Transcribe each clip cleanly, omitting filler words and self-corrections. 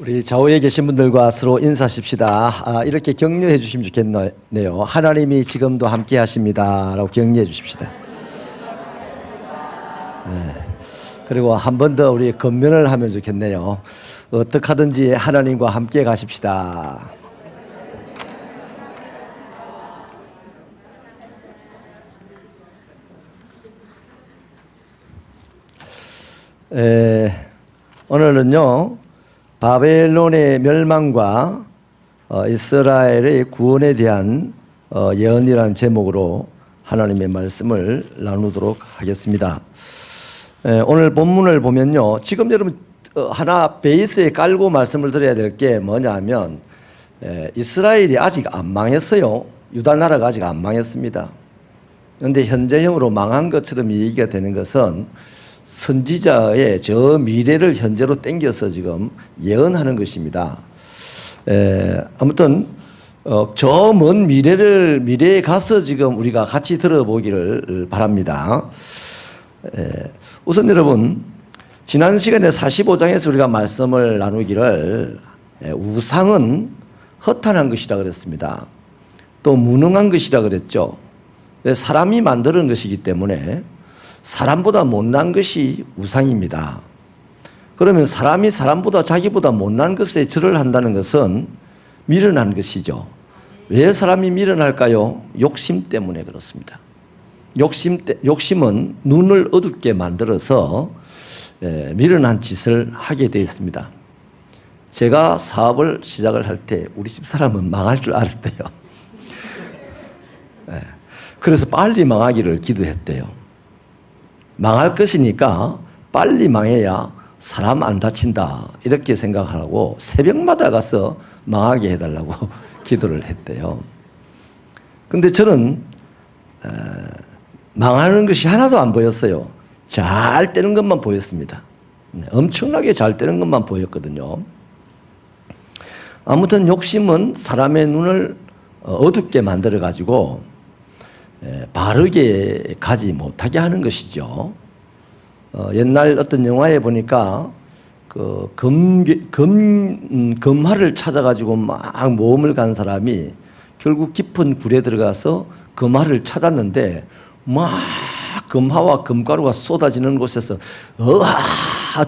우리 좌우에 계신 분들과 서로 인사하십시다. 이렇게 격려해 주시면 좋겠네요. 하나님이 지금도 함께 하십니다 라고 격려해 주십시다. 그리고 한 번 더 우리 건면을 하면 좋겠네요. 어떻게 하든지 하나님과 함께 가십시다. 오늘은요, 바벨론의 멸망과 이스라엘의 구원에 대한 예언이라는 제목으로 하나님의 말씀을 나누도록 하겠습니다. 오늘 본문을 보면요, 지금 여러분 하나 베이스에 깔고 말씀을 드려야 될 게 뭐냐면, 이스라엘이 아직 안 망했어요. 유다 나라가 아직 안 망했습니다. 그런데 현재형으로 망한 것처럼 얘기가 되는 것은 선지자의 저 미래를 현재로 당겨서 지금 예언하는 것입니다. 아무튼 저 먼 미래에 가서 지금 우리가 같이 들어보기를 바랍니다. 우선 여러분, 지난 시간에 45장에서 우리가 말씀을 나누기를 우상은 허탄한 것이라 그랬습니다. 또 무능한 것이라 그랬죠. 왜? 사람이 만드는 것이기 때문에 사람보다 못난 것이 우상입니다. 그러면 사람이 사람보다 자기보다 못난 것에 절을 한다는 것은 미련한 것이죠. 왜 사람이 미련할까요? 욕심 때문에 그렇습니다. 욕심은 눈을 어둡게 만들어서 미련한 짓을 하게 되어 있습니다. 제가 사업을 시작을 할 때 우리 집 사람은 망할 줄 알았대요. 그래서 빨리 망하기를 기도했대요. 망할 것이니까 빨리 망해야 사람 안 다친다 이렇게 생각하고 새벽마다 가서 망하게 해달라고 기도를 했대요. 근데 저는 망하는 것이 하나도 안 보였어요. 잘 되는 것만 보였습니다. 엄청나게 잘 되는 것만 보였거든요. 아무튼 욕심은 사람의 눈을 어둡게 만들어 가지고 바르게 가지 못하게 하는 것이죠. 옛날 어떤 영화에 보니까 그 금화를 찾아가지고 막 모험을 간 사람이 결국 깊은 굴에 들어가서 금화를 찾았는데 막 금화와 금가루가 쏟아지는 곳에서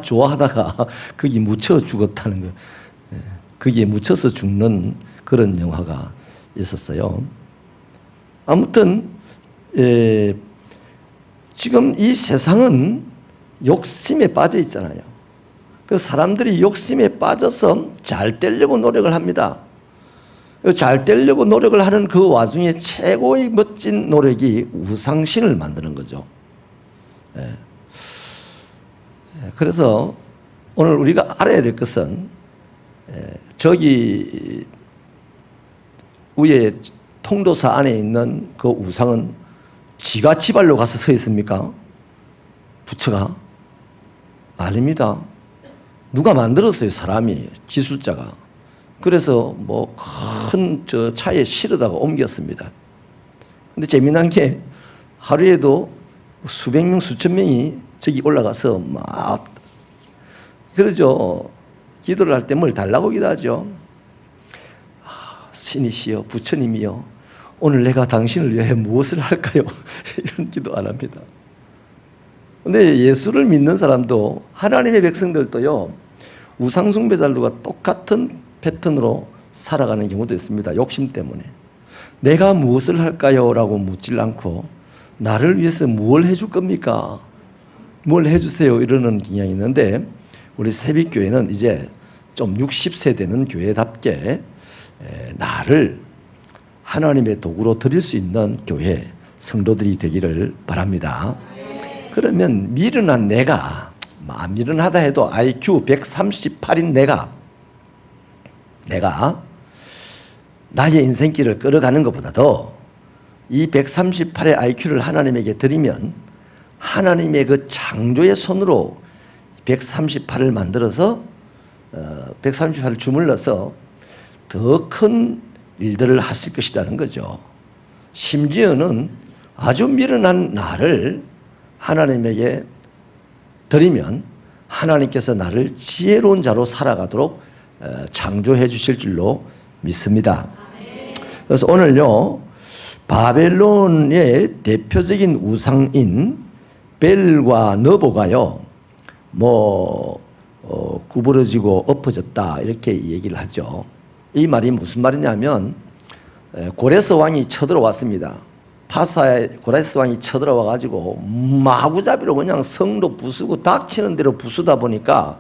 좋아하다가 거기 묻혀 죽었다는 거. 거기에 묻혀서 죽는 그런 영화가 있었어요. 아무튼 지금 이 세상은 욕심에 빠져 있잖아요. 그 사람들이 욕심에 빠져서 잘 되려고 노력을 합니다. 잘 되려고 노력을 하는 그 와중에 최고의 멋진 노력이 우상신을 만드는 거죠. 그래서 오늘 우리가 알아야 될 것은 저기 위에 통도사 안에 있는 그 우상은 지가 지발로 가서 서 있습니까? 부처가? 아닙니다. 누가 만들었어요, 사람이, 기술자가. 그래서 뭐 큰 저 차에 실어다가 옮겼습니다. 근데 재미난 게 하루에도 수백 명, 수천 명이 저기 올라가서 막 그러죠. 기도를 할 때 뭘 달라고 기도하죠. 신이시여, 부처님이여, 오늘 내가 당신을 위해 무엇을 할까요? 이런 기도 안 합니다. 근데 예수를 믿는 사람도, 하나님의 백성들도요, 우상숭배자들과 똑같은 패턴으로 살아가는 경우도 있습니다. 욕심 때문에. 내가 무엇을 할까요? 라고 묻질 않고 나를 위해서 뭘 해줄 겁니까? 뭘 해주세요? 이러는 경향이 있는데, 우리 새빛교회는 이제 좀 60세 되는 교회답게 나를 하나님의 도구로 드릴 수 있는 교회 성도들이 되기를 바랍니다. 그러면 미련한 내가, 미련하다 해도 IQ 138인 내가 나의 인생길을 끌어가는 것보다도 이 138의 IQ를 하나님에게 드리면 하나님의 그 창조의 손으로 138을 만들어서 138을 주물러서 더 큰 일들을 하실 것이라는 거죠. 심지어는 아주 미련한 나를 하나님에게 드리면 하나님께서 나를 지혜로운 자로 살아가도록 창조해 주실 줄로 믿습니다. 그래서 오늘요, 바벨론의 대표적인 우상인 벨과 너보가요, 구부러지고 엎어졌다, 이렇게 얘기를 하죠. 이 말이 무슨 말이냐면, 고레스 왕이 쳐들어왔습니다. 파사에 고레스 왕이 쳐들어와가지고 마구잡이로 그냥 성도 부수고 닥치는 대로 부수다 보니까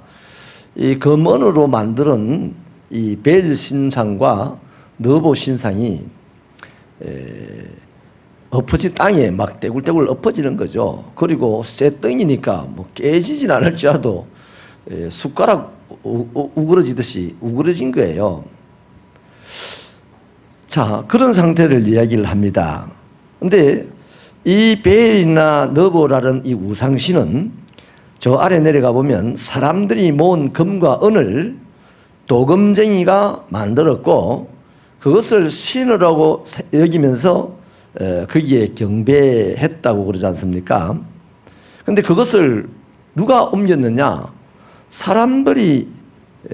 이 금언으로 만드는 이 벨 신상과 너보 신상이 엎어진 땅에 막 떼굴떼굴 엎어지는 거죠. 그리고 쇠 땅이니까 뭐 깨지진 않을지라도 숟가락 우그러지듯이 우그러진 거예요. 자, 그런 상태를 이야기를 합니다. 근데 이 벨이나 너보라는 이 우상신은 저 아래 내려가 보면 사람들이 모은 금과 은을 도금쟁이가 만들었고 그것을 신으라고 여기면서 거기에 경배했다고 그러지 않습니까? 근데 그것을 누가 옮겼느냐? 사람들이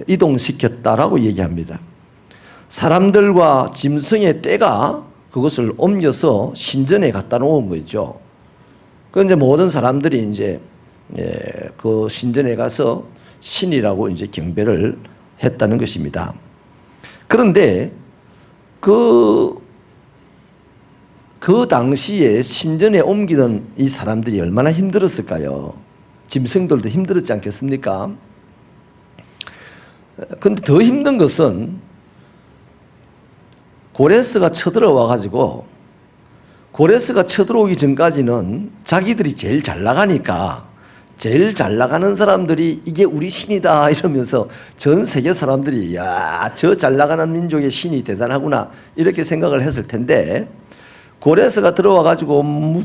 이동시켰다라고 얘기합니다. 사람들과 짐승의 떼가 그것을 옮겨서 신전에 갖다 놓은 거죠. 그 이제 모든 사람들이 이제 그 신전에 가서 신이라고 이제 경배를 했다는 것입니다. 그런데 그 당시에 신전에 옮기던 이 사람들이 얼마나 힘들었을까요? 짐승들도 힘들었지 않겠습니까? 그런데 더 힘든 것은 고레스가 쳐들어와가지고 고레스가 쳐들어오기 전까지는 자기들이 제일 잘 나가니까 제일 잘 나가는 사람들이 이게 우리 신이다 이러면서 전 세계 사람들이 야, 저 잘 나가는 민족의 신이 대단하구나 이렇게 생각을 했을 텐데 고레스가 들어와가지고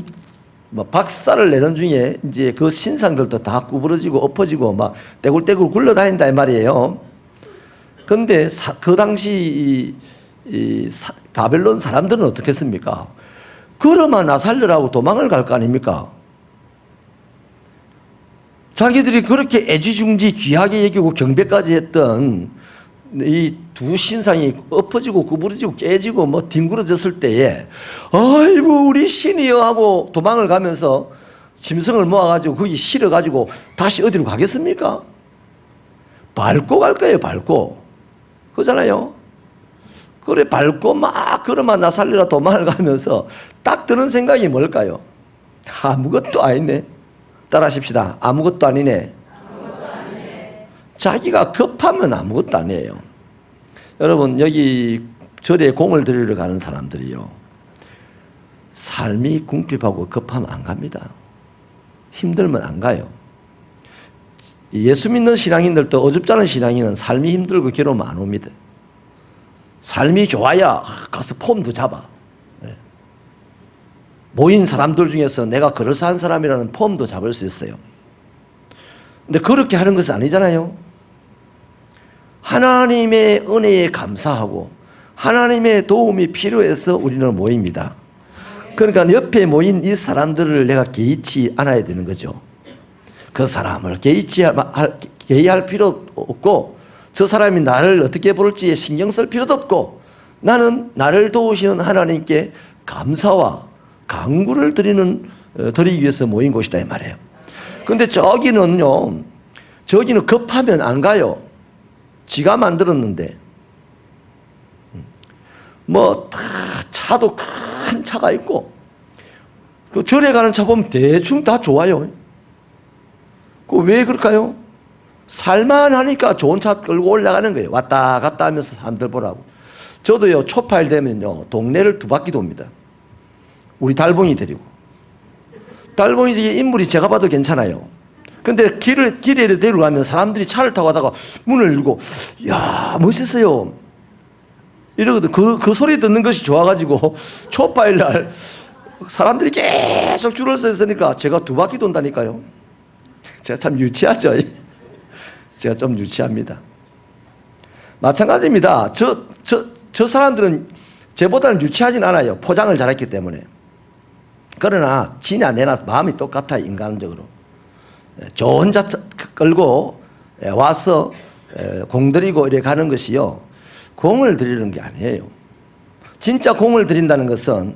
박살을 내는 중에 이제 그 신상들도 다 구부러지고 엎어지고 막 떼굴떼굴 굴러다닌다 이 말이에요. 그런데 그 당시 바벨론 사람들은 어떻게 했습니까? 그러면 살려라고 도망을 갈 거 아닙니까? 자기들이 그렇게 애지중지 귀하게 여기고 경배까지 했던 이 두 신상이 엎어지고 구부러지고 깨지고 뭐 뒹굴어졌을 때에 아이고 우리 신이여 하고 도망을 가면서 짐승을 모아가지고 거기 실어가지고 다시 어디로 가겠습니까? 밟고 갈 거예요. 밟고. 그러잖아요. 그래 밟고 막 그러면 나 살리라 도망을 가면서 딱 드는 생각이 뭘까요? 아무것도 아니네. 따라하십시다. 아무것도 아니네. 아무것도 아니네. 자기가 급하면 아무것도 아니에요. 여러분 여기 절에 공을 들이러 가는 사람들이요, 삶이 궁핍하고 급하면 안 갑니다. 힘들면 안 가요. 예수 믿는 신앙인들도 어줍잖은 신앙인은 삶이 힘들고 괴로우면 안 옵니다. 삶이 좋아야 가서 폼도 잡아. 모인 사람들 중에서 내가 그럴싸한 사람이라는 폼도 잡을 수 있어요. 근데 그렇게 하는 것은 아니잖아요. 하나님의 은혜에 감사하고 하나님의 도움이 필요해서 우리는 모입니다. 그러니까 옆에 모인 이 사람들을 내가 개의치 않아야 되는 거죠. 그 사람을 개의할 필요 없고 저 사람이 나를 어떻게 볼지에 신경 쓸 필요도 없고 나는 나를 도우시는 하나님께 감사와 간구를 드리기 위해서 모인 곳이다 이 말이에요. 근데 저기는 급하면 안 가요. 지가 만들었는데 차도 큰 차가 있고 그 절에 가는 차 보면 대충 다 좋아요. 그 왜 그럴까요? 살만하니까 좋은 차 끌고 올라가는 거예요. 왔다 갔다 하면서 사람들 보라고. 저도요 초파일 되면요 동네를 2바퀴 돕니다. 우리 달봉이 데리고. 달봉이 인물이 제가 봐도 괜찮아요. 근데 길에 데려가면 사람들이 차를 타고 가다가 문을 열고 야 멋있어요 이러거든. 그 소리 듣는 것이 좋아가지고 초파일 날 사람들이 계속 줄을 서 있으니까 제가 2바퀴 돈다니까요. 제가 참 유치하죠. 제가 좀 유치합니다. 마찬가지입니다. 저 사람들은 저보다는 유치하진 않아요. 포장을 잘했기 때문에. 그러나 지나 내나 마음이 똑같아요. 인간적으로. 좋은 차 끌고 와서 공들이고 이래 가는 것이요, 공을 들이는 게 아니에요. 진짜 공을 들인다는 것은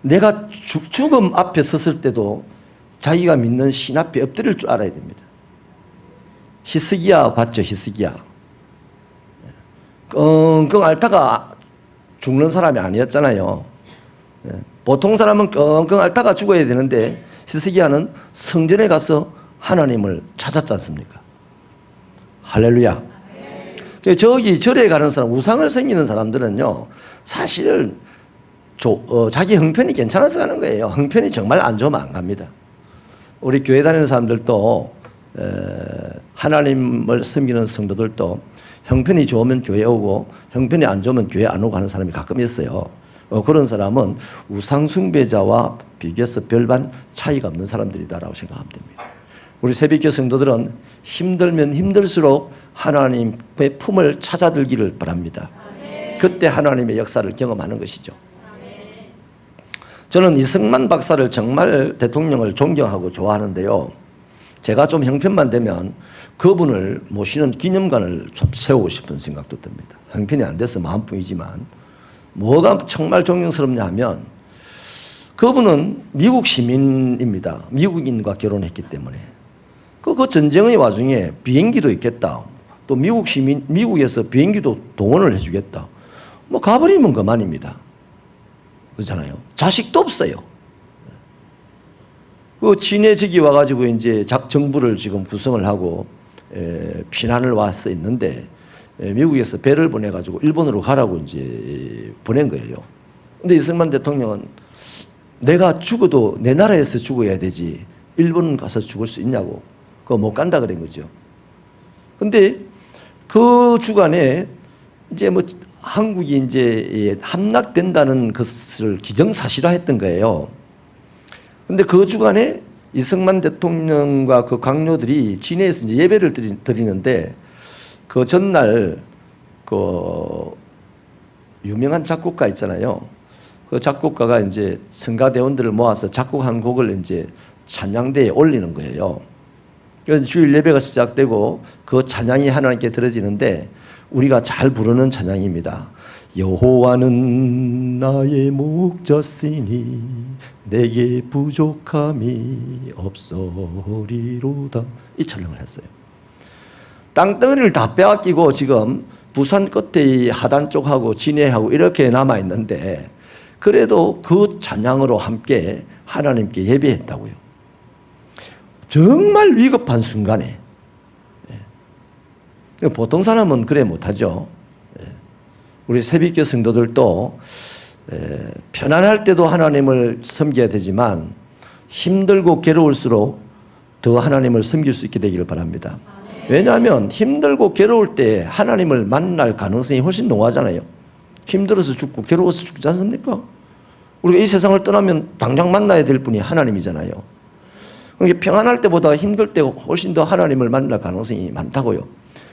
내가 죽음 앞에 섰을 때도 자기가 믿는 신 앞에 엎드릴 줄 알아야 됩니다. 히스기야 봤죠? 히스기야 끙끙 앓다가 죽는 사람이 아니었잖아요. 보통 사람은 끙끙 앓다가 죽어야 되는데 히스기야는 성전에 가서 하나님을 찾았지 않습니까? 할렐루야. 저기 절에 가는 사람, 우상을 섬기는 사람들은요, 사실은 자기 형편이 괜찮아서 가는 거예요. 형편이 정말 안 좋으면 안 갑니다. 우리 교회 다니는 사람들도 하나님을 섬기는 성도들도 형편이 좋으면 교회 오고 형편이 안 좋으면 교회 안 오고 하는 사람이 가끔 있어요. 그런 사람은 우상 숭배자와 비교해서 별반 차이가 없는 사람들이다라고 생각하면 됩니다. 우리 새벽교 성도들은 힘들면 힘들수록 하나님의 품을 찾아들기를 바랍니다. 그때 하나님의 역사를 경험하는 것이죠. 저는 이승만 박사를 정말 대통령을 존경하고 좋아하는데요, 제가 좀 형편만 되면 그분을 모시는 기념관을 좀 세우고 싶은 생각도 듭니다. 형편이 안 돼서 마음뿐이지만 뭐가 정말 존경스럽냐 하면 그분은 미국 시민입니다. 미국인과 결혼했기 때문에 그 전쟁의 와중에 비행기도 있겠다, 또 미국에서 비행기도 동원을 해주겠다, 뭐 가버리면 그만입니다. 그렇잖아요. 자식도 없어요. 그 진해적이 와가지고 이제 정부를 지금 구성을 하고 피난을 와서 있는데 미국에서 배를 보내가지고 일본으로 가라고 이제 보낸 거예요. 근데 이승만 대통령은 내가 죽어도 내 나라에서 죽어야 되지 일본 가서 죽을 수 있냐고, 그거 못 간다 그런 거죠. 근데 그 주간에 이제 뭐 한국이 이제 함락된다는 것을 기정사실화했던 거예요. 근데 그 주간에 이승만 대통령과 그 강요들이 진해에서 이제 예배를 드리는데 그 전날 그 유명한 작곡가 있잖아요. 그 작곡가가 이제 성가대원들을 모아서 작곡한 곡을 이제 찬양대에 올리는 거예요. 그래서 주일 예배가 시작되고 그 찬양이 하나님께 들어지는데 우리가 잘 부르는 찬양입니다. 여호와는 나의 목자시니 내게 부족함이 없으리로다, 이 찬양을 했어요. 땅덩어리를 다 빼앗기고 지금 부산 끝에 하단 쪽하고 진해하고 이렇게 남아있는데 그래도 그 찬양으로 함께 하나님께 예배했다고요. 정말 위급한 순간에. 보통 사람은 그래 못하죠. 우리 새벽교 성도들도 편안할 때도 하나님을 섬겨야 되지만 힘들고 괴로울수록 더 하나님을 섬길 수 있게 되기를 바랍니다. 왜냐하면 힘들고 괴로울 때 하나님을 만날 가능성이 훨씬 농하잖아요. 힘들어서 죽고 괴로워서 죽지 않습니까? 우리가 이 세상을 떠나면 당장 만나야 될 분이 하나님이잖아요. 그러니까 평안할 때보다 힘들 때가 훨씬 더 하나님을 만날 가능성이 많다고요.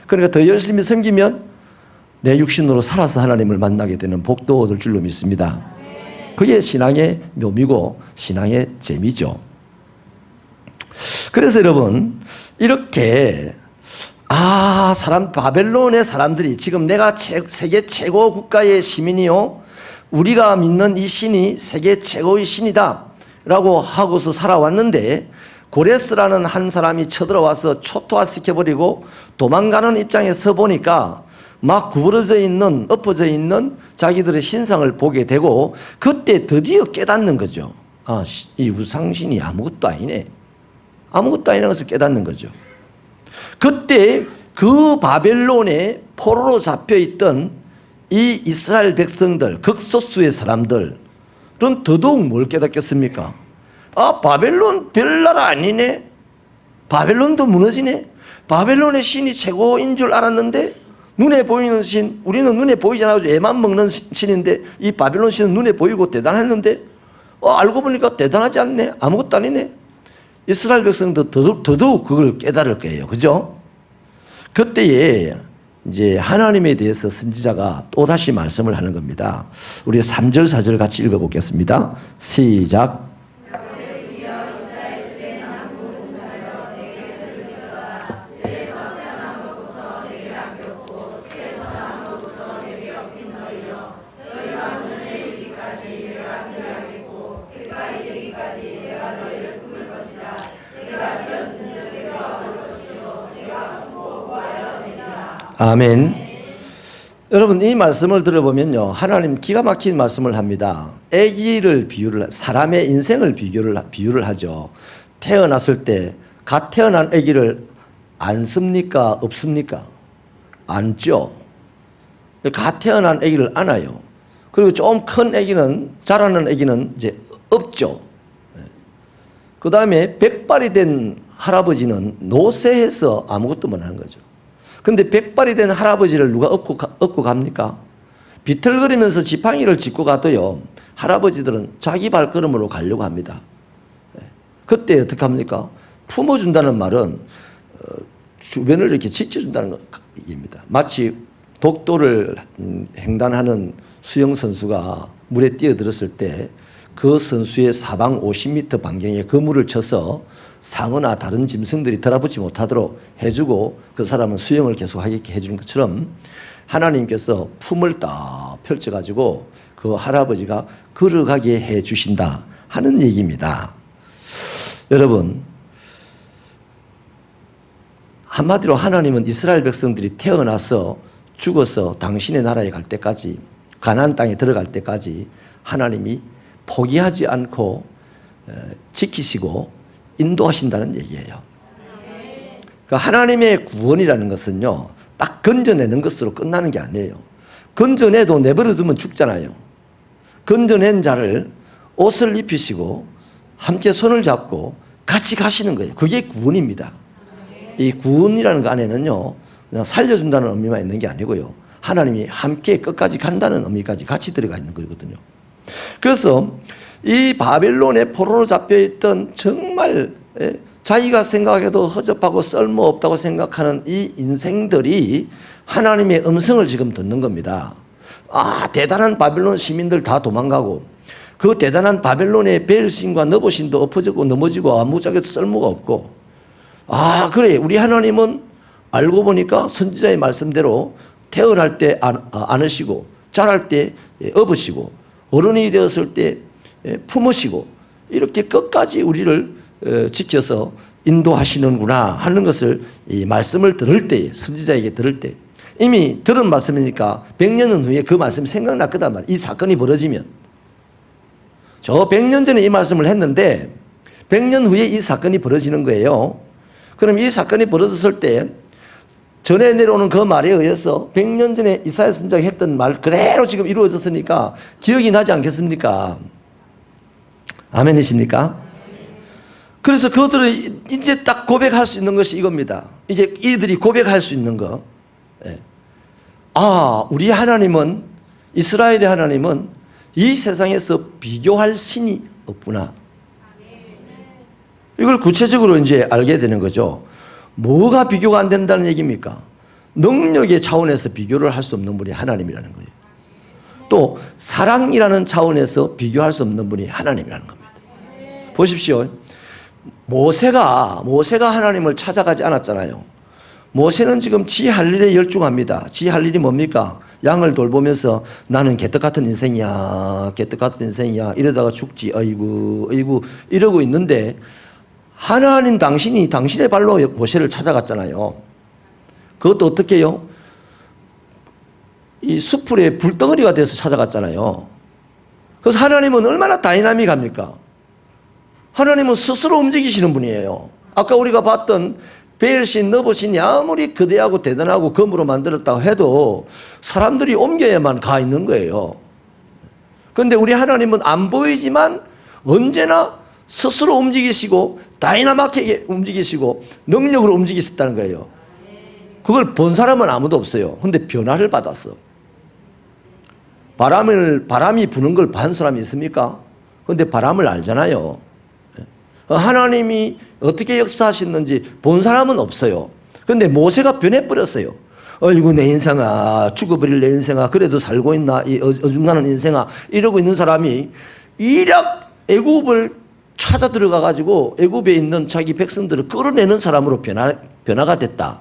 그러니까 더 열심히 섬기면 내 육신으로 살아서 하나님을 만나게 되는 복도 얻을 줄로 믿습니다. 그게 신앙의 묘미고 신앙의 재미죠. 그래서 여러분 이렇게 바벨론의 사람들이 지금 내가 세계 최고 국가의 시민이요, 우리가 믿는 이 신이 세계 최고의 신이다 라고 하고서 살아왔는데 고레스라는 한 사람이 쳐들어와서 초토화시켜버리고 도망가는 입장에 서 보니까 막 구부러져 있는, 엎어져 있는 자기들의 신상을 보게 되고 그때 드디어 깨닫는 거죠. 이 우상신이 아무것도 아니네. 아무것도 아니라는 것을 깨닫는 거죠. 그때 그 바벨론에 포로로 잡혀있던 이 이스라엘 백성들, 극소수의 사람들은 더더욱 뭘 깨닫겠습니까? 바벨론 별나라 아니네. 바벨론도 무너지네. 바벨론의 신이 최고인 줄 알았는데 눈에 보이는 신, 우리는 눈에 보이지 않아도 애만 먹는 신인데 이 바벨론 신은 눈에 보이고 대단했는데 알고 보니까 대단하지 않네. 아무것도 아니네. 이스라엘 백성도 더더욱 그걸 깨달을 거예요. 그죠? 그때에 이제 하나님에 대해서 선지자가 또다시 말씀을 하는 겁니다. 우리 3절 4절 같이 읽어보겠습니다. 시작. 아멘. 여러분, 이 말씀을 들어보면요, 하나님 기가 막힌 말씀을 합니다. 아기를 사람의 인생을 비유를 하죠. 태어났을 때 갓 태어난 아기를 안습니까? 없습니까? 안죠. 갓 태어난 아기를 안아요. 그리고 좀 큰 아기는, 자라는 아기는 이제 없죠. 그 다음에 백발이 된 할아버지는 노쇠해서 아무것도 못하는 거죠. 근데 백발이 된 할아버지를 누가 업고 갑니까? 비틀거리면서 지팡이를 짚고 가도요, 할아버지들은 자기 발걸음으로 가려고 합니다. 그때 어떻게 합니까? 품어준다는 말은 주변을 이렇게 지켜준다는 얘기입니다. 마치 독도를 횡단하는 수영선수가 물에 뛰어들었을 때 그 선수의 사방 50m 반경에 그물을 쳐서 상어나 다른 짐승들이 들어붙지 못하도록 해주고 그 사람은 수영을 계속하게 해주는 것처럼 하나님께서 품을 딱 펼쳐가지고 그 할아버지가 걸어가게 해주신다 하는 얘기입니다. 여러분, 한마디로 하나님은 이스라엘 백성들이 태어나서 죽어서 당신의 나라에 갈 때까지, 가나안 땅에 들어갈 때까지 하나님이 포기하지 않고 지키시고 인도하신다는 얘기예요. 그러니까 하나님의 구원이라는 것은요, 딱 건져내는 것으로 끝나는 게 아니에요. 건져내도 내버려두면 죽잖아요. 건져낸 자를 옷을 입히시고 함께 손을 잡고 같이 가시는 거예요. 그게 구원입니다. 이 구원이라는 거 안에는요, 그냥 살려준다는 의미만 있는 게 아니고요, 하나님이 함께 끝까지 간다는 의미까지 같이 들어가 있는 거거든요. 그래서 이 바벨론의 포로로 잡혀있던 정말 자기가 생각해도 허접하고 쓸모없다고 생각하는 이 인생들이 하나님의 음성을 지금 듣는 겁니다. 아, 대단한 바벨론 시민들 다 도망가고 그 대단한 바벨론의 베엘신과 너보신도 엎어지고 넘어지고 아무짝에도 쓸모가 없고, 아 그래, 우리 하나님은 알고 보니까 선지자의 말씀대로 태어날 때 안으시고 자랄 때 업으시고 어른이 되었을 때 품으시고 이렇게 끝까지 우리를 지켜서 인도하시는구나 하는 것을 이 말씀을 들을 때, 선지자에게 들을 때, 이미 들은 말씀이니까 100년 후에 그 말씀이 생각날 거단 말이에요. 이 사건이 벌어지면. 저 100년 전에 이 말씀을 했는데 100년 후에 이 사건이 벌어지는 거예요. 그럼 이 사건이 벌어졌을 때 전에 내려오는 그 말에 의해서 100년 전에 이사야 선지자가 했던 말 그대로 지금 이루어졌으니까 기억이 나지 않겠습니까? 아멘이십니까? 그래서 그들은 이제 딱 고백할 수 있는 것이 이겁니다. 이제 이들이 고백할 수 있는 거. 아, 우리 하나님은, 이스라엘의 하나님은 이 세상에서 비교할 신이 없구나. 이걸 구체적으로 이제 알게 되는 거죠. 뭐가 비교가 안 된다는 얘기입니까? 능력의 차원에서 비교를 할 수 없는 분이 하나님이라는 거예요. 또 사랑이라는 차원에서 비교할 수 없는 분이 하나님이라는 겁니다. 보십시오. 모세가 하나님을 찾아가지 않았잖아요. 모세는 지금 지 할 일에 열중합니다. 지 할 일이 뭡니까? 양을 돌보면서 나는 개떡 같은 인생이야, 개떡 같은 인생이야, 이러다가 죽지, 어이구 이러고 있는데, 하나님 당신이 당신의 발로 모세를 찾아갔잖아요. 그것도 어떻게 해요? 이 수풀에 불덩어리가 돼서 찾아갔잖아요. 그래서 하나님은 얼마나 다이나믹합니까? 하나님은 스스로 움직이시는 분이에요. 아까 우리가 봤던 베엘신, 너보신이 아무리 거대하고 대단하고 검으로 만들었다고 해도 사람들이 옮겨야만 가 있는 거예요. 그런데 우리 하나님은 안 보이지만 언제나 스스로 움직이시고 다이나믹하게 움직이시고 능력으로 움직이셨다는 거예요. 그걸 본 사람은 아무도 없어요. 근데 변화를 받았어. 바람이 부는 걸 본 사람이 있습니까? 근데 바람을 알잖아요. 하나님이 어떻게 역사하셨는지 본 사람은 없어요. 그런데 모세가 변해버렸어요. 어이구 내 인생아, 죽어버릴 내 인생아, 그래도 살고 있나, 이 어중간한 인생아, 이러고 있는 사람이 이력 애굽을 찾아 들어가가지고 애굽에 있는 자기 백성들을 끌어내는 사람으로 변화가 됐다.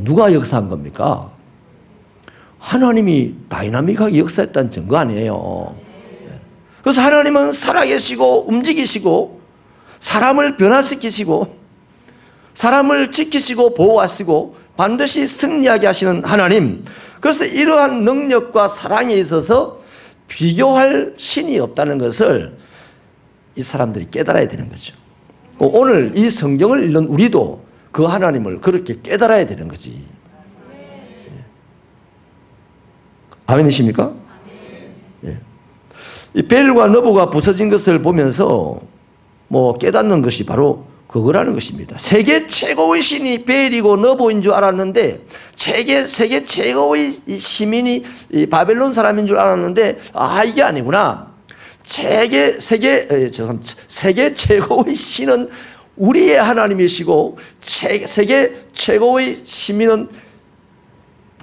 누가 역사한 겁니까? 하나님이 다이나믹하게 역사했다는 증거 아니에요. 그래서 하나님은 살아계시고 움직이시고 사람을 변화시키시고 사람을 지키시고 보호하시고 반드시 승리하게 하시는 하나님. 그래서 이러한 능력과 사랑에 있어서 비교할 신이 없다는 것을 이 사람들이 깨달아야 되는 거죠. 오늘 이 성경을 읽는 우리도 그 하나님을 그렇게 깨달아야 되는 거지. 아멘이십니까? 예. 이 벨과 너보가 부서진 것을 보면서 뭐 깨닫는 것이 바로 그거라는 것입니다. 세계 최고의 신이 벨이고 너보인 줄 알았는데 세계 최고의 시민이 이 바벨론 사람인 줄 알았는데 이게 아니구나. 세계 최고의 신은 우리의 하나님이시고 세계 최고의 시민은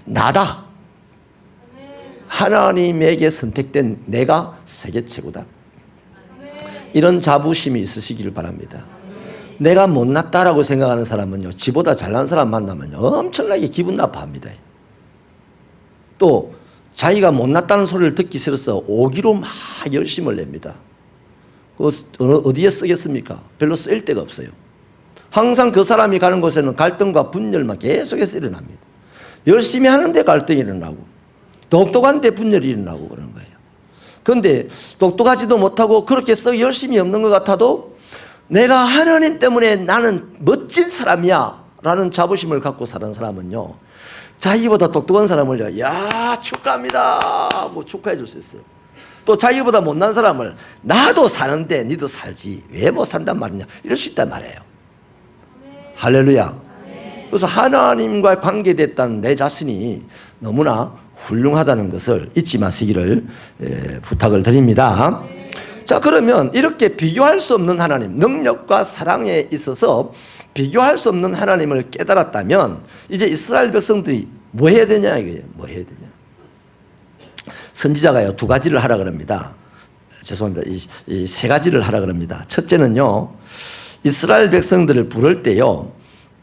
나다. 하나님에게 선택된 내가 세계 최고다. 이런 자부심이 있으시기를 바랍니다. 내가 못났다라고 생각하는 사람은요, 지보다 잘난 사람 만나면 엄청나게 기분 나빠합니다. 또 자기가 못났다는 소리를 듣기 싫어서 오기로 막 열심을 냅니다. 어디에 쓰겠습니까? 별로 쓸 데가 없어요. 항상 그 사람이 가는 곳에는 갈등과 분열만 계속해서 일어납니다. 열심히 하는데 갈등이 일어나고 똑똑한데 분열이 일어나고 그러는 거예요. 그런데 똑똑하지도 못하고 그렇게 썩 열심히 없는 것 같아도 내가 하나님 때문에 나는 멋진 사람이야 라는 자부심을 갖고 사는 사람은요, 자기보다 똑똑한 사람을요, 야 축하합니다 뭐 축하해 줄 수 있어요. 또 자기보다 못난 사람을 나도 사는데 니도 살지 왜 못 산단 말이냐 이럴 수 있단 말이에요. 할렐루야. 그래서 하나님과 관계됐다는 내 자신이 너무나 훌륭하다는 것을 잊지 마시기를 부탁을 드립니다. 자, 그러면 이렇게 비교할 수 없는 하나님, 능력과 사랑에 있어서 비교할 수 없는 하나님을 깨달았다면 이제 이스라엘 백성들이 뭐 해야 되냐 이거예요. 뭐 해야 되냐. 선지자가요, 두 가지를 하라 그럽니다. 죄송합니다. 이 세 가지를 하라 그럽니다. 첫째는요, 이스라엘 백성들을 부를 때요,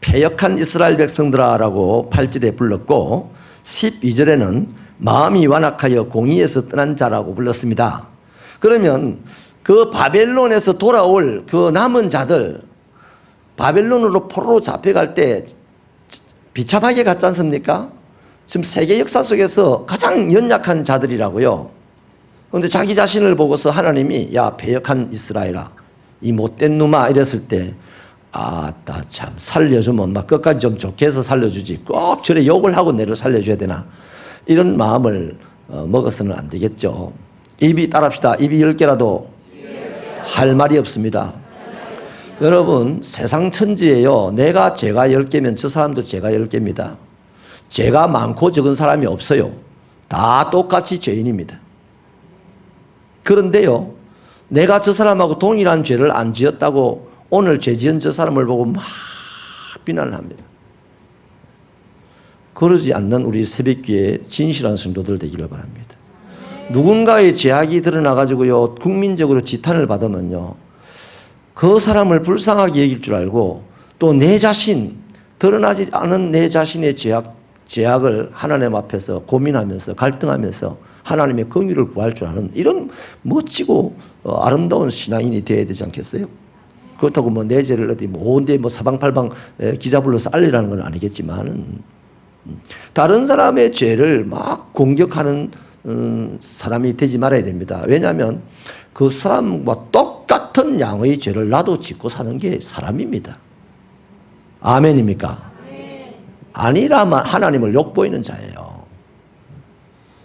패역한 이스라엘 백성들아라고 8절에 불렀고 12절에는 마음이 완악하여 공의에서 떠난 자라고 불렀습니다. 그러면 그 바벨론에서 돌아올 그 남은 자들, 바벨론으로 포로로 잡혀갈 때 비참하게 갔지 않습니까? 지금 세계 역사 속에서 가장 연약한 자들이라고요. 그런데 자기 자신을 보고서 하나님이 야 패역한 이스라엘아 이 못된 놈아 이랬을 때 나 참 살려주면 막 끝까지 좀 좋게 해서 살려주지 꼭 저래 욕을 하고 내를 살려줘야 되나 이런 마음을 먹어서는 안 되겠죠. 입이 따라합시다. 입이 10개라도 할 말이 없습니다. 여러분 세상 천지에요, 내가 죄가 10개면 저 사람도 죄가 10개입니다. 죄가 많고 적은 사람이 없어요. 다 똑같이 죄인입니다. 그런데요, 내가 저 사람하고 동일한 죄를 안 지었다고 오늘 죄 지은 저 사람을 보고 막 비난을 합니다. 그러지 않는 우리 새벽기에 진실한 성도들 되기를 바랍니다. 누군가의 죄악이 드러나가지고요, 국민적으로 지탄을 받으면요, 그 사람을 불쌍하게 여길 줄 알고 또 내 자신, 드러나지 않은 내 자신의 죄악을 하나님 앞에서 고민하면서 갈등하면서 하나님의 긍휼을 구할 줄 아는 이런 멋지고 아름다운 신앙인이 되어야 되지 않겠어요? 그렇다고 뭐 내 죄를 어디 온데 뭐 사방팔방 기자 불러서 알리라는 건 아니겠지만은 다른 사람의 죄를 막 공격하는 사람이 되지 말아야 됩니다. 왜냐하면 그 사람과 똑같은 양의 죄를 나도 짓고 사는 게 사람입니다. 아멘입니까? 아니라면 하나님을 욕보이는 자예요.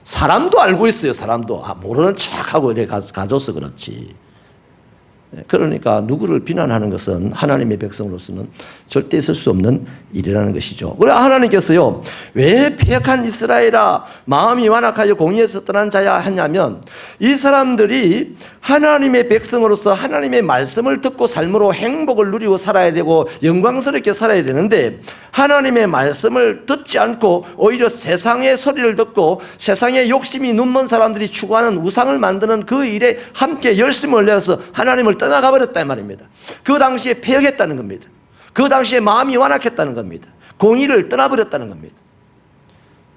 사람도 알고 있어요. 사람도 모르는 척하고 이렇게 가져서 그렇지. 그러니까 누구를 비난하는 것은 하나님의 백성으로서는 절대 있을 수 없는 일이라는 것이죠. 그래 하나님께서요, 왜 패역한 이스라엘아 마음이 완악하여 공의에서 떠난 자야 하냐면 이 사람들이 하나님의 백성으로서 하나님의 말씀을 듣고 삶으로 행복을 누리고 살아야 되고 영광스럽게 살아야 되는데 하나님의 말씀을 듣지 않고 오히려 세상의 소리를 듣고 세상의 욕심이 눈먼 사람들이 추구하는 우상을 만드는 그 일에 함께 열심을 내어서 하나님을 떠나가 버렸단 말입니다. 그 당시에 패역했다는 겁니다. 그 당시에 마음이 완악했다는 겁니다. 공의를 떠나버렸다는 겁니다.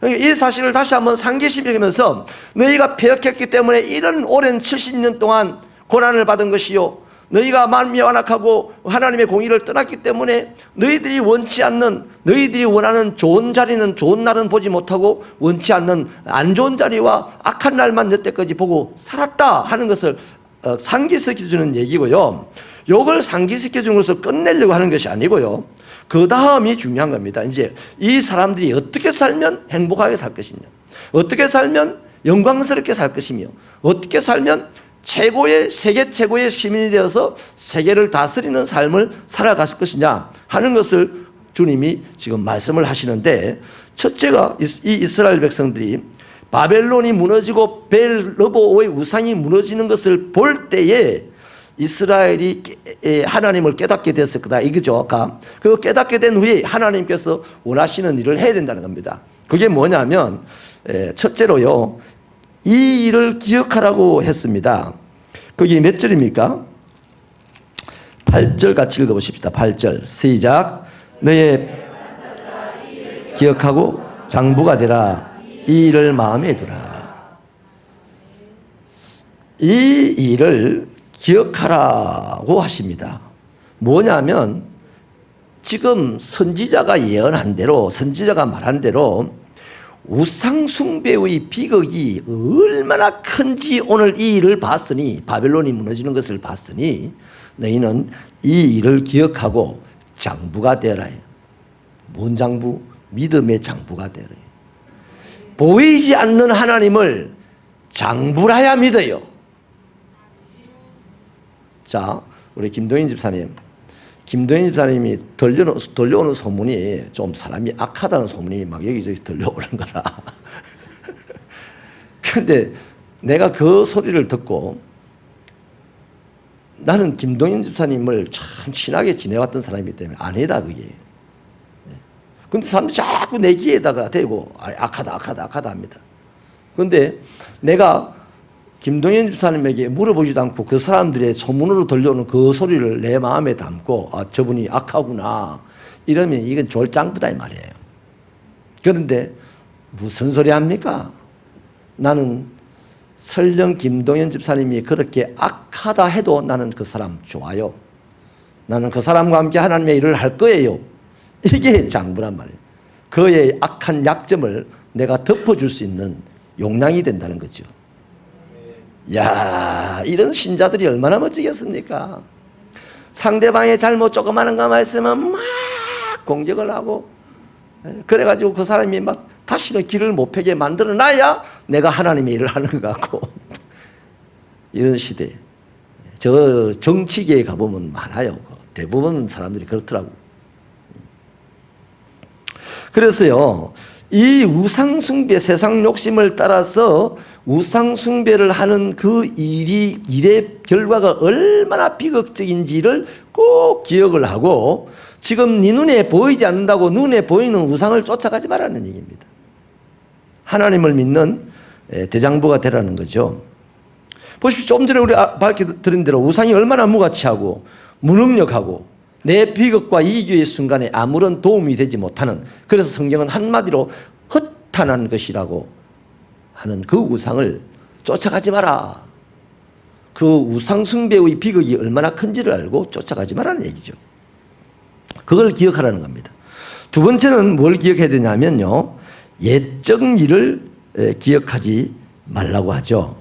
이 사실을 다시 한번 상기시키면서 너희가 패역했기 때문에 이런 오랜 70년 동안 고난을 받은 것이요 너희가 만미 완악하고 하나님의 공의를 떠났기 때문에 너희들이 원치 않는, 너희들이 원하는 좋은 자리는, 좋은 날은 보지 못하고 원치 않는 안 좋은 자리와 악한 날만 여태까지 보고 살았다 하는 것을 상기시켜주는 얘기고요. 이걸 상기시켜주는 것을 끝내려고 하는 것이 아니고요. 그 다음이 중요한 겁니다. 이제 이 사람들이 어떻게 살면 행복하게 살 것이냐, 어떻게 살면 영광스럽게 살 것이며, 어떻게 살면 세계 최고의 시민이 되어서 세계를 다스리는 삶을 살아갈 것이냐 하는 것을 주님이 지금 말씀을 하시는데, 첫째가 이 이스라엘 백성들이 바벨론이 무너지고 벨르보의 우상이 무너지는 것을 볼 때에 이스라엘이 하나님을 깨닫게 됐을 거다 이거죠. 그 깨닫게 된 후에 하나님께서 원하시는 일을 해야 된다는 겁니다. 그게 뭐냐면 첫째로요, 이 일을 기억하라고 했습니다. 거기 몇 절입니까? 8절 같이 읽어보십시다. 8절 시작. 너의 기억하고 장부가 되라. 이 일을 마음에 두라. 이 일을 기억하라고 하십니다. 뭐냐면 지금 선지자가 예언한 대로, 선지자가 말한 대로 우상숭배의 비극이 얼마나 큰지 오늘 이 일을 봤으니, 바벨론이 무너지는 것을 봤으니 너희는 이 일을 기억하고 장부가 되라. 뭔 장부? 믿음의 장부가 되라. 보이지 않는 하나님을 장부라야 믿어요. 자, 우리 김동인 집사님이 들려오는 소문이 좀 사람이 악하다는 소문이 막 여기저기 들려오는 거라. 그런데 내가 그 소리를 듣고, 나는 김동인 집사님을 참 친하게 지내왔던 사람이기 때문에 아니다 그게. 근데 사람들이 자꾸 내 귀에다가 대고 악하다 합니다. 그런데 내가 김동현 집사님에게 물어보지도 않고 그 사람들의 소문으로 들려오는 그 소리를 내 마음에 담고, 저분이 악하구나 이러면 이건 졸짱부다 이 말이에요. 그런데 무슨 소리 합니까? 나는 설령 김동현 집사님이 그렇게 악하다 해도 나는 그 사람 좋아요. 나는 그 사람과 함께 하나님의 일을 할 거예요. 이게 장부란 말이에요. 그의 악한 약점을 내가 덮어줄 수 있는 용량이 된다는 거죠. 야, 이런 신자들이 얼마나 멋지겠습니까? 상대방의 잘못 조그마한 것만 있으면 막 공격을 하고, 그래가지고 그 사람이 막 다시는 길을 못 펴게 만들어놔야 내가 하나님의 일을 하는 것 같고 이런 시대. 저 정치계에 가보면 많아요. 대부분 사람들이 그렇더라고. 그래서요, 이 우상숭배, 세상 욕심을 따라서 우상숭배를 하는 그 일의 결과가 얼마나 비극적인지를 꼭 기억을 하고, 지금 네 눈에 보이지 않는다고 눈에 보이는 우상을 쫓아가지 말라는 얘기입니다. 하나님을 믿는 대장부가 되라는 거죠. 보십시오. 조금 전에 우리 밝혀드린 대로 우상이 얼마나 무가치하고 무능력하고 내 비극과 이기의 순간에 아무런 도움이 되지 못하는, 그래서 성경은 한마디로 허탄한 것이라고 하는 그 우상을 쫓아가지 마라. 그 우상 숭배의 비극이 얼마나 큰지를 알고 쫓아가지 마라는 얘기죠. 그걸 기억하라는 겁니다. 두 번째는 뭘 기억해야 되냐면요, 옛적 일을 기억하지 말라고 하죠.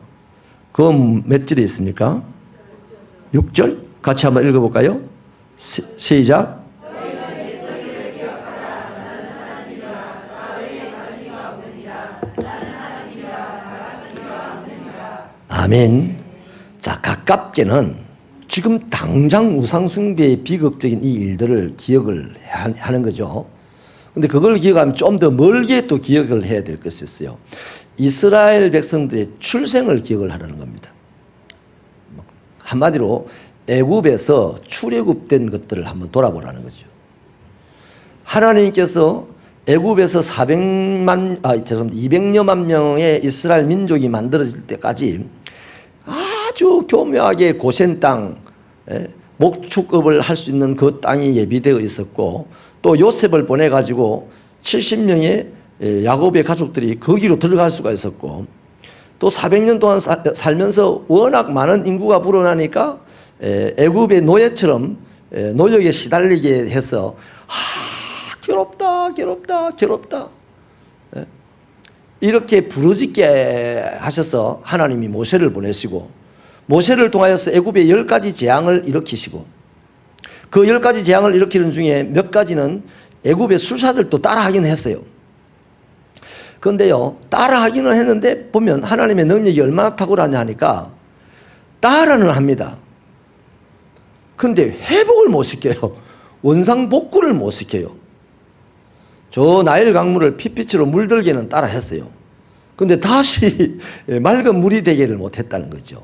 그건 몇 절에 있습니까? 6절? 같이 한번 읽어볼까요? 시작. 아멘. 자, 가깝게는 지금 당장 우상숭배의 비극적인 이 일들을 기억을 하는 거죠. 근데 그걸 기억하면 좀 더 멀게 또 기억을 해야 될 것이 있어요. 이스라엘 백성들의 출생을 기억을 하라는 겁니다. 한마디로 애굽에서 출애굽된 것들을 한번 돌아보라는 거죠. 하나님께서 애굽에서 200여만 명의 이스라엘 민족이 만들어질 때까지 아주 교묘하게 고센 땅, 목축업을 할 수 있는 그 땅이 예비되어 있었고, 또 요셉을 보내가지고 70명의 야곱의 가족들이 거기로 들어갈 수가 있었고, 또 400년 동안 살면서 워낙 많은 인구가 불어나니까 애굽의 노예처럼 노역에 시달리게 해서 괴롭다 괴롭다 괴롭다 이렇게 부르짖게 하셔서 하나님이 모세를 보내시고 모세를 통하여서 애굽의 10가지 재앙을 일으키시고 그 10가지 재앙을 일으키는 중에 몇 가지는 애굽의 술사들도 따라하긴 했어요. 그런데요, 따라하기는 했는데 보면 하나님의 능력이 얼마나 탁월하냐 하니까 따라는 합니다. 근데 회복을 못 시켜요. 원상복구를 못 시켜요. 저 나일 강물을 핏빛으로 물들게는 따라 했어요. 근데 다시 맑은 물이 되기를 못했다는 거죠.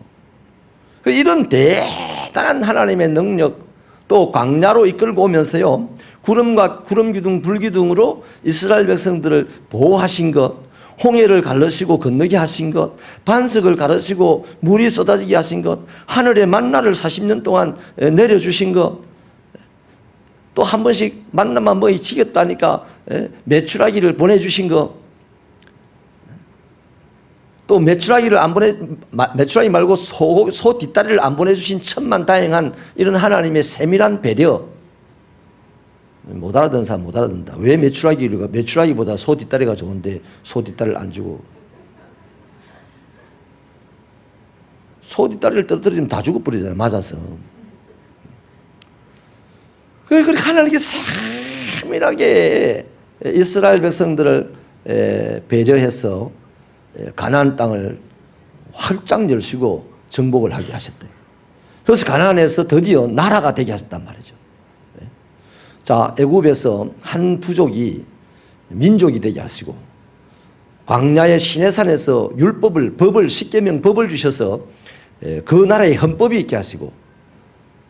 이런 대단한 하나님의 능력, 또 광야로 이끌고 오면서요, 구름 기둥, 불 기둥으로 이스라엘 백성들을 보호하신 것, 홍해를 가르시고 건너게 하신 것, 반석을 가르시고 물이 쏟아지게 하신 것, 하늘의 만나를 40년 동안 내려주신 것, 또 한 번씩 만나만 먹이 지겠다니까 메추라기를 보내주신 것, 또 메추라기 말고 소 뒷다리를 안 보내주신 천만다행한 이런 하나님의 세밀한 배려. 못 알아듣는 사람 못 알아듣는다. 왜 메추라기보다 소 뒷다리가 좋은데 소 뒷다리를 안 주고, 소 뒷다리를 떨어뜨리면 다 죽어버리잖아요, 맞아서. 그렇게 하나님께 세밀하게 이스라엘 백성들을 배려해서 가나안 땅을 활짝 열시고 정복을 하게 하셨대요. 그래서 가나안에서 드디어 나라가 되게 하셨단 말이죠. 자, 애굽에서 한 부족이 민족이 되게 하시고 광야의 시내산에서 법을 10계명 법을 주셔서 그 나라의 헌법이 있게 하시고,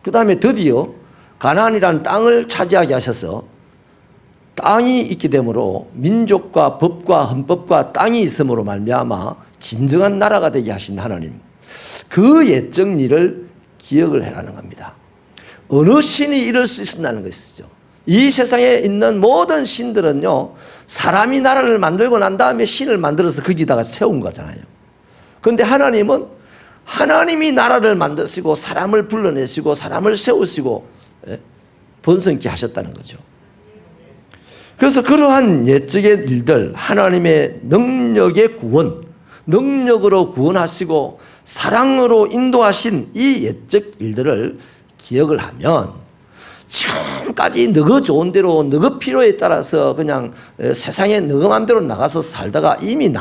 그 다음에 드디어 가나안이라는 땅을 차지하게 하셔서 땅이 있게 되므로 민족과 법과 헌법과 땅이 있음으로 말미암아 진정한 나라가 되게 하신 하나님, 그 예적 일을 기억을 해라는 겁니다. 어느 신이 이럴 수 있었다는 것이죠. 이 세상에 있는 모든 신들은요, 사람이 나라를 만들고 난 다음에 신을 만들어서 거기다가 세운 거잖아요. 그런데 하나님은 하나님이 나라를 만드시고 사람을 불러내시고 사람을 세우시고 번성케 하셨다는 거죠. 그래서 그러한 예적의 일들, 하나님의 능력의 구원, 능력으로 구원하시고 사랑으로 인도하신 이 예적 일들을 기억을 하면 지금까지 너가 좋은 대로 너가 필요에 따라서 그냥 세상에 너가 마음대로 나가서 살다가 이미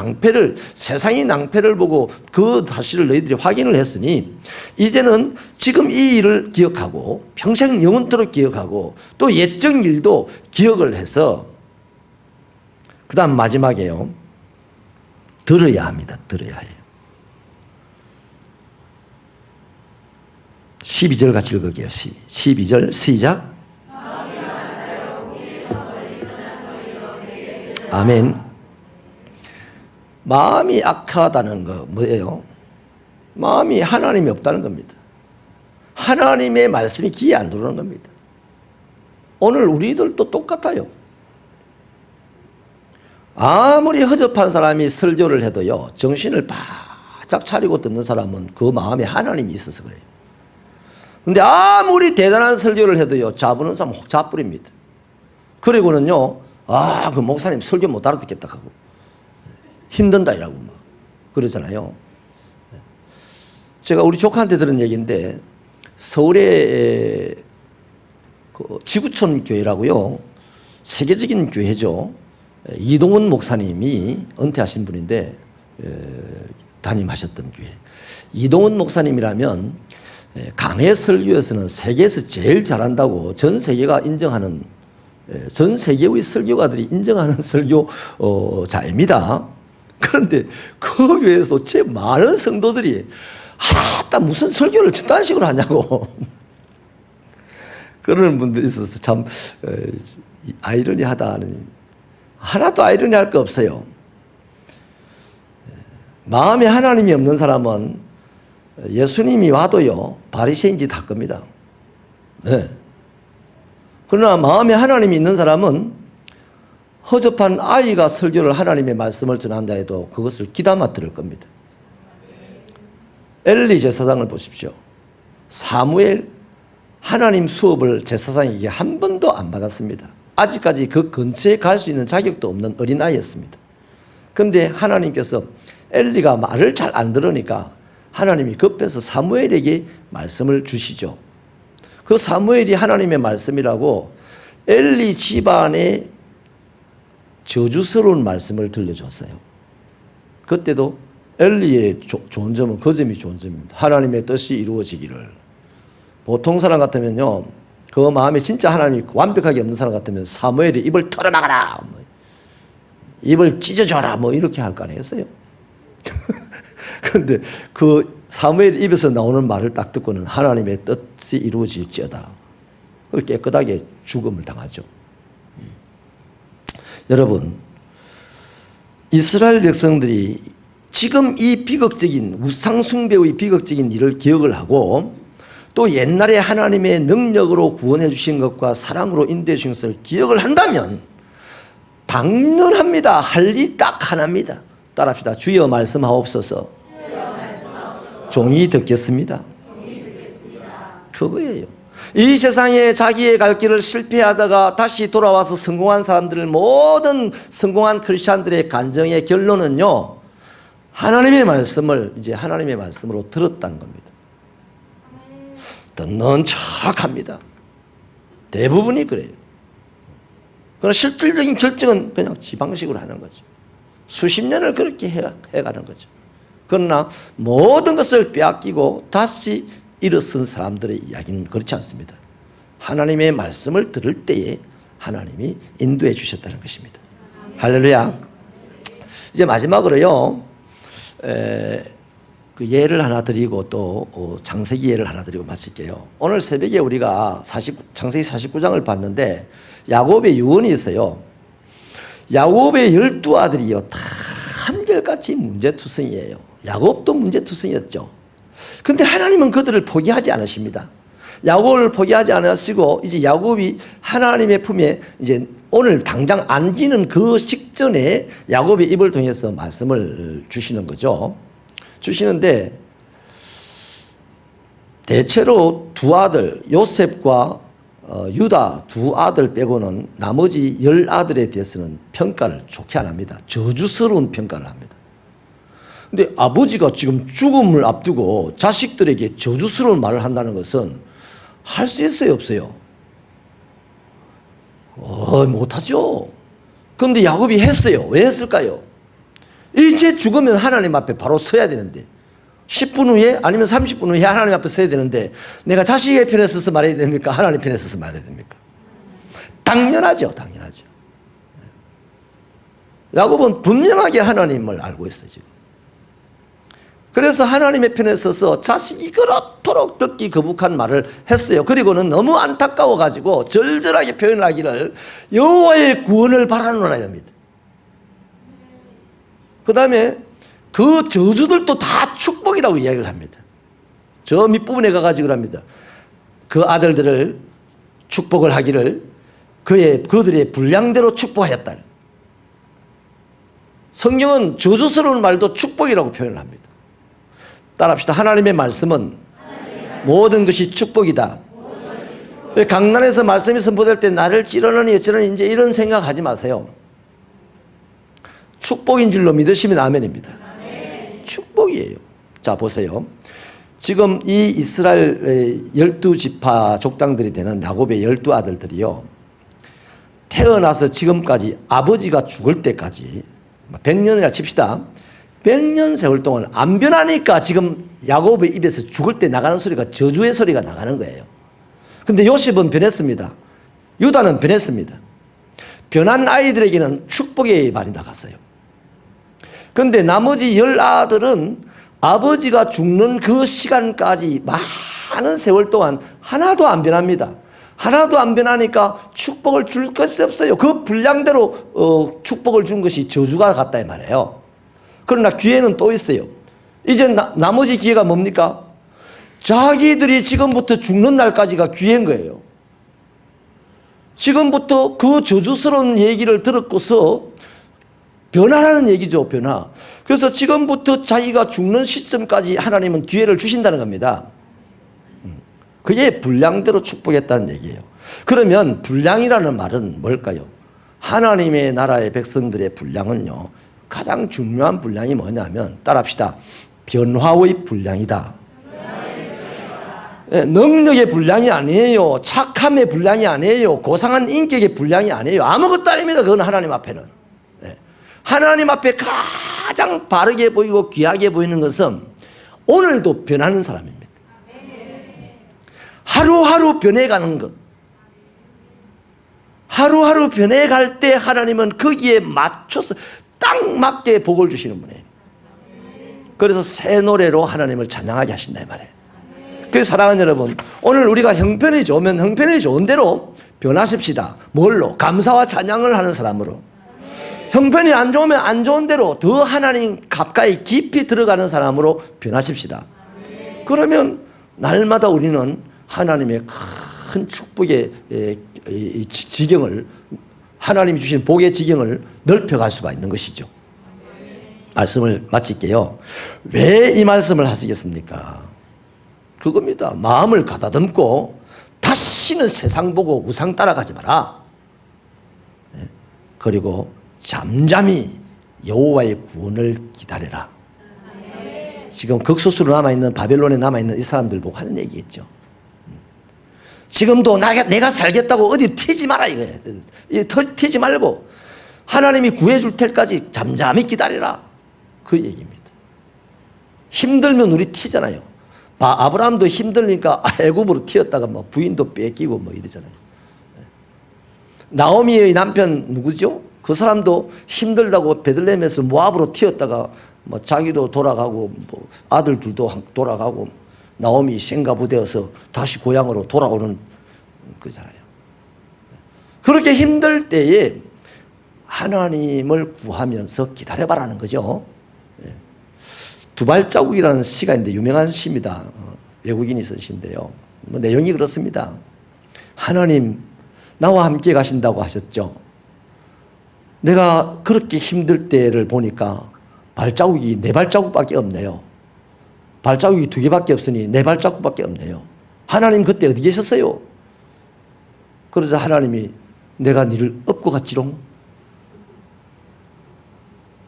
세상이 낭패를 보고 그 사실을 너희들이 확인을 했으니 이제는 지금 이 일을 기억하고 평생 영원토록 기억하고 또 예적 일도 기억을 해서 그 다음 마지막에요, 들어야 합니다. 들어야 해요. 12절 같이 읽을게요. 12절 시작. 아멘. 마음이 악하다는 거 뭐예요? 마음이 하나님이 없다는 겁니다. 하나님의 말씀이 귀에 안 들어오는 겁니다. 오늘 우리들도 똑같아요. 아무리 허접한 사람이 설교를 해도요, 정신을 바짝 차리고 듣는 사람은 그 마음에 하나님이 있어서 그래요. 근데 아무리 대단한 설교를 해도요, 자부는 사람 혹 자뿌립니다. 그리고는요, 그 목사님 설교 못 알아듣겠다 하고 힘든다 이라고 막 그러잖아요. 제가 우리 조카한테 들은 얘기인데, 서울의 그 지구촌 교회라고요, 세계적인 교회죠. 이동훈 목사님이 은퇴하신 분인데 담임하셨던 교회. 이동훈 목사님이라면 강해 설교에서는 세계에서 제일 잘한다고 전 세계가 인정하는, 전 세계의 설교가들이 인정하는 설교자입니다. 그런데 그 교회에서도 제 많은 성도들이 무슨 설교를 저딴 식으로 하냐고 그러는 분들이 있어서 참 아이러니하다는, 하나도 아이러니할 거 없어요. 마음에 하나님이 없는 사람은 예수님이 와도요, 바리새인 짓 할 겁니다. 네. 그러나 마음에 하나님이 있는 사람은 허접한 아이가 설교를 하나님의 말씀을 전한다 해도 그것을 귀담아 들을 겁니다. 엘리 제사장을 보십시오. 사무엘 하나님 수업을 제사장에게 한 번도 안 받았습니다. 아직까지 그 근처에 갈 수 있는 자격도 없는 어린아이였습니다. 그런데 하나님께서 엘리가 말을 잘 안 들으니까 하나님이 급해서 사무엘에게 말씀을 주시죠. 그 사무엘이 하나님의 말씀이라고 엘리 집안의 저주스러운 말씀을 들려줬어요. 그때도 엘리의 좋은 점은 그 점이 좋은 점입니다. 하나님의 뜻이 이루어지기를. 보통 사람 같으면요, 그 마음에 진짜 하나님이 완벽하게 없는 사람 같으면 사무엘이 입을 털어막아라, 입을 찢어줘라, 이렇게 할 거 아니겠어요? 그런데 그 사무엘 입에서 나오는 말을 딱 듣고는 하나님의 뜻이 이루어질지어다. 깨끗하게 죽음을 당하죠. 여러분, 이스라엘 백성들이 지금 이 비극적인 우상숭배의 비극적인 일을 기억을 하고 또 옛날에 하나님의 능력으로 구원해 주신 것과 사랑으로 인도해 주신 것을 기억을 한다면 당연합니다. 할 일이 딱 하나입니다. 따라합시다. 주여 말씀하옵소서. 종이 듣겠습니다. 그거예요. 이 세상에 자기의 갈 길을 실패하다가 다시 돌아와서 성공한 사람들, 모든 성공한 크리스찬들의 간증의 결론은요, 하나님의 말씀을 이제 하나님의 말씀으로 들었다는 겁니다. 듣는 척합니다. 대부분이 그래요. 그러나 실질적인 결정은 그냥 지 방식으로 하는 거죠. 수십 년을 그렇게 해가는 거죠. 그러나 모든 것을 빼앗기고 다시 일어선 사람들의 이야기는 그렇지 않습니다. 하나님의 말씀을 들을 때에 하나님이 인도해 주셨다는 것입니다. 할렐루야. 이제 마지막으로요, 그 예를 하나 드리고 또 창세기 예를 하나 드리고 마칠게요. 오늘 새벽에 우리가 창세기 49장을 봤는데 야곱의 유언이 있어요. 야곱의 12아들이요 다 한결같이 문제투성이에요. 야곱도 문제투성이었죠. 근데 하나님은 그들을 포기하지 않으십니다. 야곱을 포기하지 않으시고 이제 야곱이 하나님의 품에 이제 오늘 당장 안기는 그 직전에 야곱의 입을 통해서 말씀을 주시는 거죠. 주시는데 대체로 두 아들 요셉과 유다 두 아들 빼고는 나머지 10아들에 대해서는 평가를 좋게 안 합니다. 저주스러운 평가를 합니다. 근데 아버지가 지금 죽음을 앞두고 자식들에게 저주스러운 말을 한다는 것은 할 수 있어요, 없어요? 못하죠. 그런데 야곱이 했어요. 왜 했을까요? 이제 죽으면 하나님 앞에 바로 서야 되는데 10분 후에 아니면 30분 후에 하나님 앞에 서야 되는데 내가 자식의 편에 서서 말해야 됩니까? 하나님 편에 서서 말해야 됩니까? 당연하죠. 당연하죠. 야곱은 분명하게 하나님을 알고 있어요, 지금. 그래서 하나님의 편에 서서 자식이 그렇도록 듣기 거북한 말을 했어요. 그리고는 너무 안타까워가지고 절절하게 표현하기를 여호와의 구원을 바라노라 합니다. 그 다음에 그 저주들도 다 축복이라고 이야기를 합니다. 저 밑부분에 가가지고 합니다. 그 아들들을 축복을 하기를 그들의 분량대로 축복하였다. 성경은 저주스러운 말도 축복이라고 표현을 합니다. 따라합시다. 하나님의 말씀은 모든 것이 축복이다. 강난에서 말씀이 선포될 때 나를 찌르느니 어찌르니 이제 이런 생각하지 마세요. 축복인 줄로 믿으시면 아멘입니다. 축복이에요. 자, 보세요. 지금 이 이스라엘 12지파 족장들이 되는 야곱의 12아들들이요. 태어나서 지금까지 아버지가 죽을 때까지 100년이라 칩시다. 100년 세월 동안 안 변하니까 지금 야곱의 입에서 죽을 때 나가는 소리가 저주의 소리가 나가는 거예요. 근데 요셉은 변했습니다. 유다는 변했습니다. 변한 아이들에게는 축복의 말이 나갔어요. 그런데 나머지 10아들은 아버지가 죽는 그 시간까지 많은 세월 동안 하나도 안 변합니다. 하나도 안 변하니까 축복을 줄 것이 없어요. 그 분량대로 축복을 준 것이 저주가 같다 이 말이에요. 그러나 기회는 또 있어요. 이제 나머지 기회가 뭡니까? 자기들이 지금부터 죽는 날까지가 기회인 거예요. 지금부터 그 저주스러운 얘기를 들었고서 변화라는 얘기죠, 변화. 그래서 지금부터 자기가 죽는 시점까지 하나님은 기회를 주신다는 겁니다. 그게 분량대로 축복했다는 얘기예요. 그러면 분량이라는 말은 뭘까요? 하나님의 나라의 백성들의 분량은요, 가장 중요한 분량이 뭐냐면, 따라합시다. 변화의 분량이다. 네, 능력의 분량이 아니에요. 착함의 분량이 아니에요. 고상한 인격의 분량이 아니에요. 아무것도 아닙니다. 그건 하나님 앞에는. 네. 하나님 앞에 가장 바르게 보이고 귀하게 보이는 것은 오늘도 변하는 사람입니다. 하루하루 변해가는 것. 하루하루 변해갈 때 하나님은 거기에 맞춰서 딱 맞게 복을 주시는 분이에요. 그래서 새 노래로 하나님을 찬양하게 하신다 이 말이에요. 그래서 사랑하는 여러분, 오늘 우리가 형편이 좋으면 형편이 좋은 대로 변하십시다. 뭘로? 감사와 찬양을 하는 사람으로. 형편이 안 좋으면 안 좋은 대로 더 하나님 가까이 깊이 들어가는 사람으로 변하십시다. 그러면 날마다 우리는 하나님의 큰 축복의 지경을, 하나님이 주신 복의 지경을 넓혀갈 수가 있는 것이죠. 말씀을 마칠게요. 왜 이 말씀을 하시겠습니까? 그겁니다. 마음을 가다듬고 다시는 세상 보고 우상 따라가지 마라. 그리고 잠잠히 여호와의 구원을 기다려라. 지금 극소수로 남아있는 바벨론에 남아있는 이 사람들 보고 하는 얘기겠죠. 지금도 내가 살겠다고 어디 튀지 마라 이거예요. 튀지 말고 하나님이 구해줄 때까지 잠잠히 기다리라. 그 얘기입니다. 힘들면 우리 튀잖아요. 아브라함도 힘들니까 애굽으로 튀었다가 뭐 부인도 뺏기고 뭐 이러잖아요. 나오미의 남편 누구죠? 그 사람도 힘들다고 베들레헴에서 모압으로 튀었다가 뭐 자기도 돌아가고 뭐 아들 둘도 돌아가고 나오미 생가부되어서 다시 고향으로 돌아오는 거잖아요. 그렇게 힘들 때에 하나님을 구하면서 기다려봐라는 거죠. 두 발자국이라는 시가 있는데 유명한 시입니다. 외국인이 쓴 시인데요. 뭐 내용이 그렇습니다. 하나님 나와 함께 가신다고 하셨죠. 내가 그렇게 힘들 때를 보니까 발자국이 4발자국밖에 없네요. 발자국이 2개밖에 없으니 4발자국밖에 없네요. 하나님 그때 어디 계셨어요? 그러자 하나님이 내가 니를 업고 갔지롱.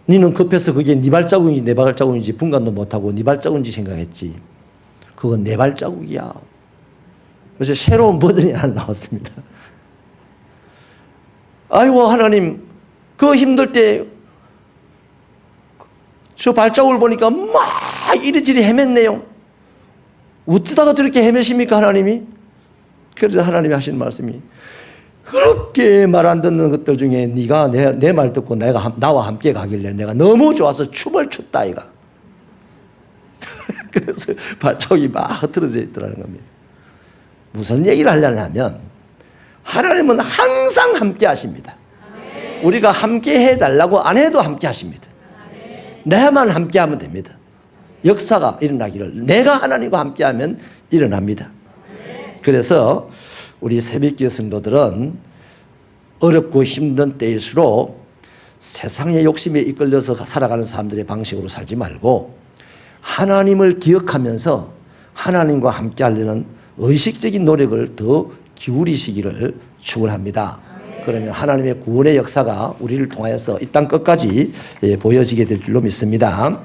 니는 급해서 그게 네 발자국인지 내 발자국인지 분간도 못하고 네 발자국인지 생각했지. 그건 내 발자국이야. 그래서 새로운 버전이 하나 나왔습니다. 아이고 하나님 그 힘들 때 저 발자국을 보니까 막 이리저리 헤맸네요. 어쩌다가 저렇게 헤매십니까 하나님이? 그래서 하나님이 하시는 말씀이 그렇게 말 안 듣는 것들 중에 네가 내 말 듣고 나와 함께 가길래 내가 너무 좋아서 춤을 췄다 아이가. 그래서 발자국이 막 흩어져 있더라는 겁니다. 무슨 얘기를 하려면 하나님은 항상 함께 하십니다. 우리가 함께 해달라고 안 해도 함께 하십니다. 내만 함께 하면 됩니다. 역사가 일어나기를 내가 하나님과 함께 하면 일어납니다. 그래서 우리 새벽기도 성도들은 어렵고 힘든 때일수록 세상의 욕심에 이끌려서 살아가는 사람들의 방식으로 살지 말고 하나님을 기억하면서 하나님과 함께 하려는 의식적인 노력을 더 기울이시기를 축원합니다. 그러면 하나님의 구원의 역사가 우리를 통하여서 이 땅 끝까지 보여지게 될 줄로 믿습니다.